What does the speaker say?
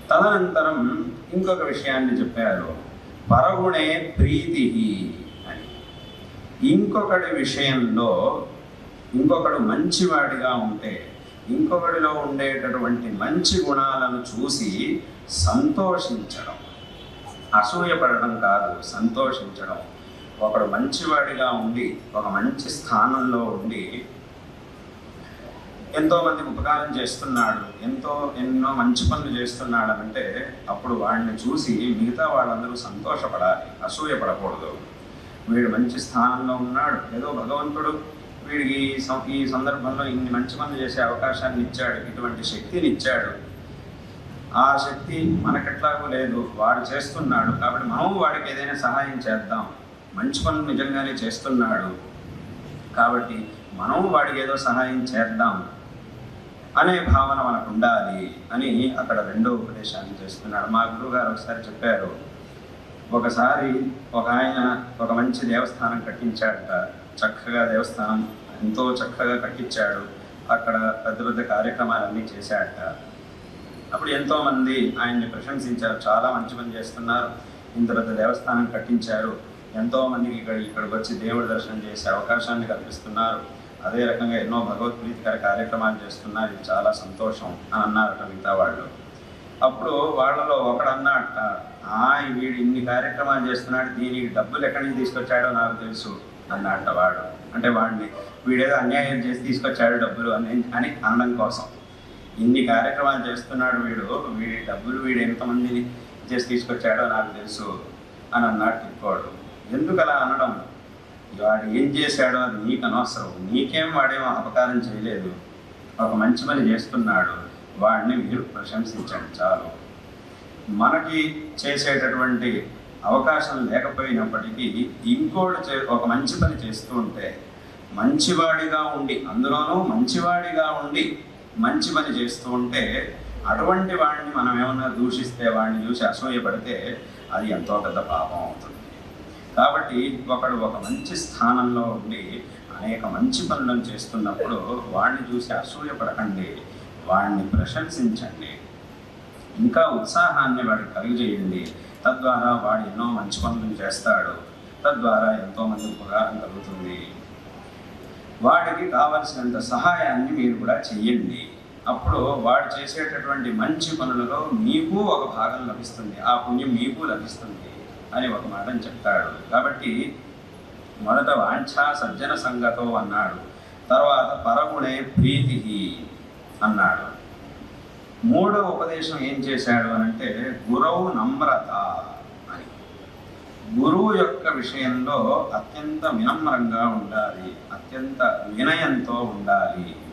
తదనంతరం ఇంకొక విషయాన్ని చెప్పారు, పరగుణే ప్రీతి అని. ఇంకొకటి విషయంలో ఇంకొకడు మంచివాడిగా ఉంటే ఇంకొకడిలో ఉండేటటువంటి మంచి గుణాలను చూసి సంతోషించడం, అసూయపడడం కాదు, సంతోషించడం. ఒకడు మంచివాడిగా ఉండి ఒక మంచి స్థానంలో ఉండి ఎంతోమందికి ఉపకారం చేస్తున్నాడు, ఎన్నో మంచి పనులు చేస్తున్నాడు అంటే అప్పుడు వాడిని చూసి మిగతా వాళ్ళందరూ సంతోషపడాలి, అసూయపడకూడదు. వీడు మంచి స్థానంలో ఉన్నాడు, ఏదో భగవంతుడు వీడికి ఈ సందర్భంలో ఇన్ని మంచి పనులు చేసే అవకాశాన్ని ఇచ్చాడు, ఇటువంటి శక్తిని ఇచ్చాడు. ఆ శక్తి మనకెట్లాగూ లేదు, వాడు చేస్తున్నాడు కాబట్టి మనం వాడికి ఏదైనా సహాయం చేద్దాం. మంచి పనులు నిజంగానే చేస్తున్నాడు కాబట్టి మనం వాడికి ఏదో సహాయం చేద్దాం అనే భావన మనకు ఉండాలి అని అక్కడ రెండో ఉపదేశాన్ని చేస్తున్నాడు. మా గురువుగారు ఒకసారి చెప్పారు, ఒకసారి ఒక ఆయన ఒక మంచి దేవస్థానం కట్టించాడట. చక్కగా దేవస్థానం ఎంతో చక్కగా కట్టించాడు, అక్కడ పెద్ద పెద్ద కార్యక్రమాలన్నీ చేశాడట. అప్పుడు ఎంతోమంది ఆయన్ని ప్రశంసించారు, చాలా మంచి పని చేస్తున్నారు, ఇంత పెద్ద దేవస్థానం కట్టించారు, ఎంతోమందికి ఇక్కడికి వచ్చి దేవుడి దర్శనం చేసే అవకాశాన్ని కల్పిస్తున్నారు, అదే రకంగా ఎన్నో భగవద్ప్రీతికర కార్యక్రమాలు చేస్తున్నారు, ఇది చాలా సంతోషం అని అన్నారట మిగతా వాళ్ళు. అప్పుడు వాళ్ళలో ఒకడన్నట్ట, వీడు ఇన్ని కార్యక్రమాలు చేస్తున్నాడు, దీనికి డబ్బులు ఎక్కడి నుంచి తీసుకొచ్చాడో నాకు తెలుసు అన్నట్ట వాడు. అంటే వీడేదో అన్యాయం చేసి తీసుకొచ్చాడు డబ్బులు అని అనడం కోసం. ఇన్ని కార్యక్రమాలు చేస్తున్నాడు వీడి డబ్బులు వీడు ఎంతమందిని చేసి తీసుకొచ్చాడో నాకు తెలుసు అని అన్నాడు ఇంకోడు. ఎందుకు అలా అనడం? వాడు ఏం చేశాడో అది నీకు అనవసరం, నీకేం వాడేమో అపకారం చేయలేదు, ఒక మంచి పని చేస్తున్నాడు, వాడిని మీరు ప్రశంసించండి చాలు. మనకి చేసేటటువంటి అవకాశం లేకపోయినప్పటికీ ఇంకోడు ఒక మంచి పని చేస్తూ ఉంటే మంచివాడిగా ఉండి, అందులోనూ మంచివాడిగా ఉండి మంచి పని చేస్తూ ఉంటే అటువంటి వాడిని మనం ఏమన్నా దూషిస్తే, వాడిని చూసి అసూయపడితే అది ఎంతో పెద్ద పాపం అవుతుంది. కాబట్టి ఒకడు ఒక మంచి స్థానంలో ఉండి అనేక మంచి పనులను చేస్తున్నప్పుడు వాడిని చూసి అసూయపడకండి, వాడిని ప్రశంసించండి, ఇంకా ఉత్సాహాన్ని వాడికి కలిగజేయండి. తద్వారా వాడు ఎన్నో మంచి పనులను చేస్తాడు, తద్వారా ఎంతోమంది ఉపకారం కలుగుతుంది. వాడికి కావలసినంత సహాయాన్ని మీరు కూడా చెయ్యండి. అప్పుడు వాడు చేసేటటువంటి మంచి పనులలో మీకు ఒక భాగం లభిస్తుంది, ఆ పుణ్యం మీకు లభిస్తుంది అని ఒక మాటని చెప్తాడు. కాబట్టి మొదట వాంఛా సజ్జన సంగతో అన్నాడు, తర్వాత పరగుణే ప్రీతి అన్నాడు. మూడవ ఉపదేశం ఏం చేశాడు అనంటే గురవు నమ్రత అని. గురువు యొక్క విషయంలో అత్యంత వినమ్రంగా ఉండాలి, అత్యంత వినయంతో ఉండాలి.